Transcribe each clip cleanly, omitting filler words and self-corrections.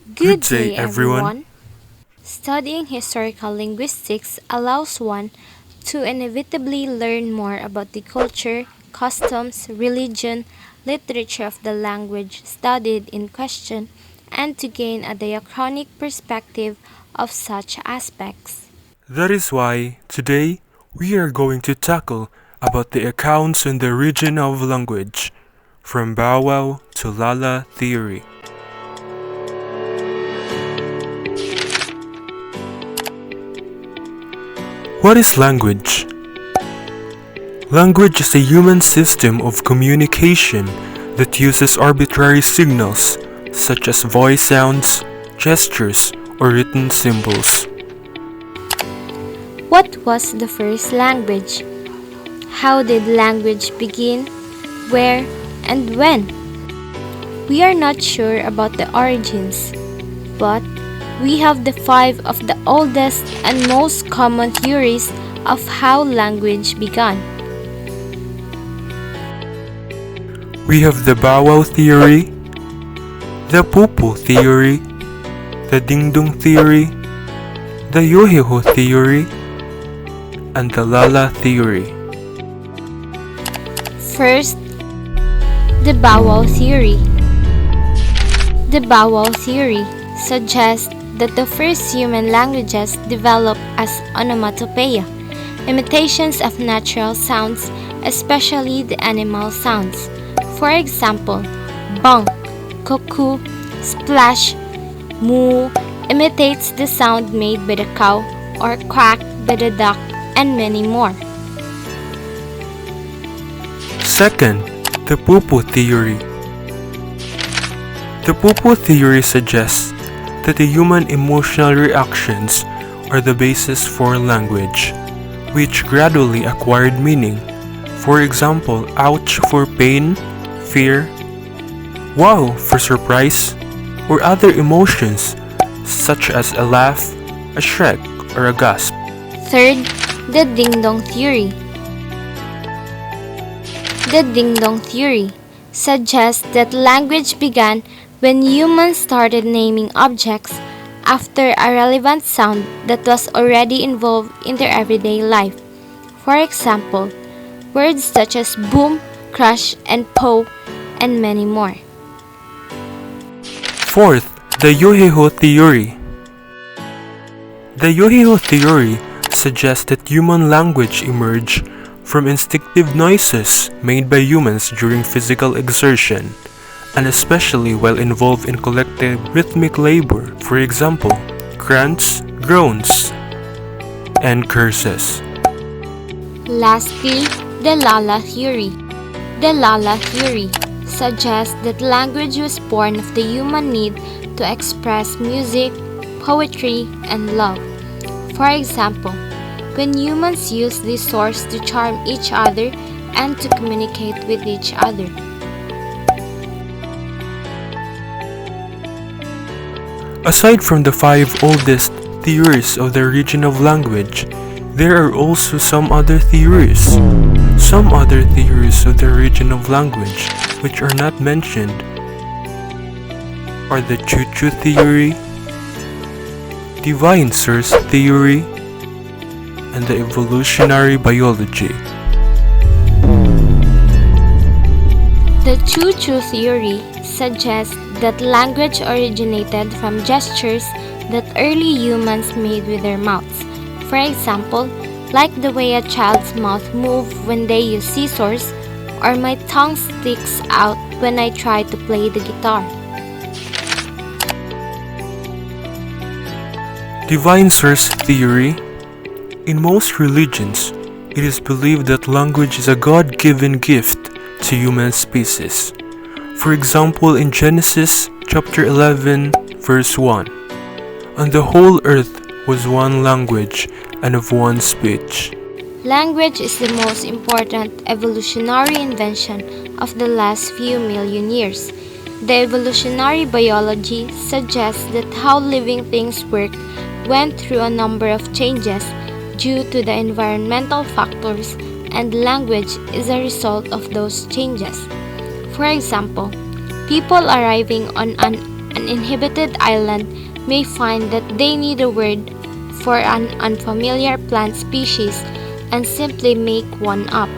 Good Good day, day, everyone. everyone. Studying historical linguistics allows one to inevitably learn more about the culture, customs, religion, literature of the language studied in question, and to gain a diachronic perspective of such aspects. That is why today we are going to tackle about the accounts in the origin of language, from Bow Wow to Lala theory. What is language? Language is a human system of communication that uses arbitrary signals, such as voice sounds, gestures, or written symbols. What was the first language? How did language begin? Where and when? We are not sure about the origins, but we have the five of the oldest and most common theories of how language began. We have the Bow Wow theory, the Poo theory, the Ding Dong theory, the Yoheho theory, and the Lala theory. First, the Bow Wow theory. The Bow Wow theory suggests that the first human languages developed as onomatopoeia, imitations of natural sounds, especially the animal sounds. For example, bang, cuckoo, splash, moo imitates the sound made by the cow, or quack by the duck, and many more. Second, the Poo theory. The Poo theory suggests that the human emotional reactions are the basis for language, which gradually acquired meaning. For example, ouch for pain, fear, wow for surprise, or other emotions such as a laugh, a shrug, or a gasp. Third, the Ding Dong theory. The Ding Dong theory suggests that language began when humans started naming objects after a relevant sound that was already involved in their everyday life. For example, words such as boom, crush, and po, and many more. Fourth, the Yoheho theory. The Yoheho theory suggests that human language emerged from instinctive noises made by humans during physical exertion, and especially while involved in collective rhythmic labor, for example, grunts, groans, and curses. Lastly, the Lala theory. The Lala theory suggests that language was born of the human need to express music, poetry, and love. For example, when humans use this source to charm each other and to communicate with each other. Aside from the five oldest theories of the origin of language, there are also some other theories. Some other theories of the origin of language, which are not mentioned, are the Choo-Choo theory, divine source theory, and the evolutionary biology. The Choo-Choo theory suggests that language originated from gestures that early humans made with their mouths. For example, like the way a child's mouth moves when they use scissors, or my tongue sticks out when I try to play the guitar. Divine source theory. In most religions, it is believed that language is a God-given gift to human species. For example, in Genesis chapter 11, verse 1, "And the whole earth was one language and of one speech." Language is the most important evolutionary invention of the last few million years. The evolutionary biology suggests that how living things work went through a number of changes due to the environmental factors, and language is a result of those changes. For example, people arriving on an an inhabited island may find that they need a word for an unfamiliar plant species and simply make one up.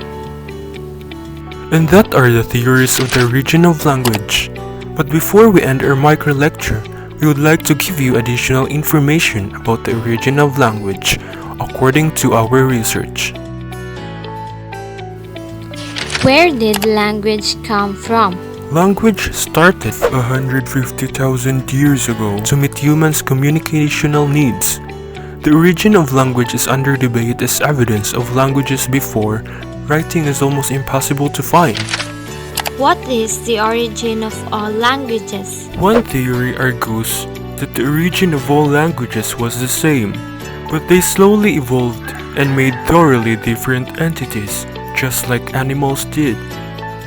And that are the theories of the origin of language. But before we end our micro lecture, we would like to give you additional information about the origin of language according to our research. Where did language come from? Language started 150,000 years ago to meet humans' communicational needs. The origin of language is under debate as evidence of languages before writing is almost impossible to find. What is the origin of all languages? One theory argues that the origin of all languages was the same, but they slowly evolved and made thoroughly different entities, just like animals did.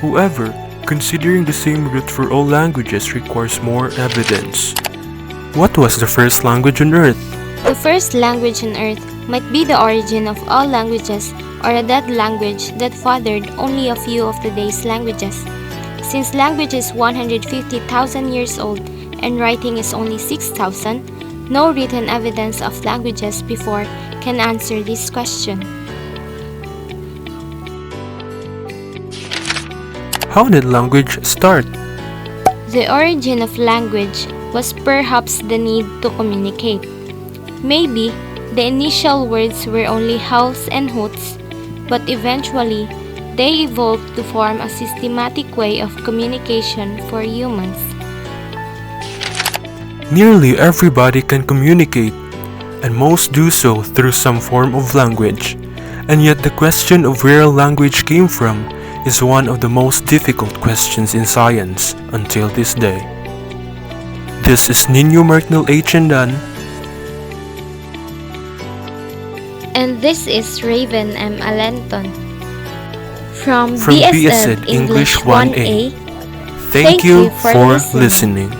However, considering the same root for all languages requires more evidence. What was the first language on Earth? The first language on earth might be the origin of all languages or a dead language that fathered only a few of today's languages. Since language is 150,000 years old and writing is only 6,000, no written evidence of languages before can answer this question. How did language start? The origin of language was perhaps the need to communicate. Maybe the initial words were only howls and hoots, but eventually they evolved to form a systematic way of communication for humans. Nearly everybody can communicate, and most do so through some form of language. And yet the question of where language came from is one of the most difficult questions in science until this day. This is Nino Martinel H. Andan. And this is Raven M. Alenton from From BSN BSN English 1A. English 1A. Thank you for listening.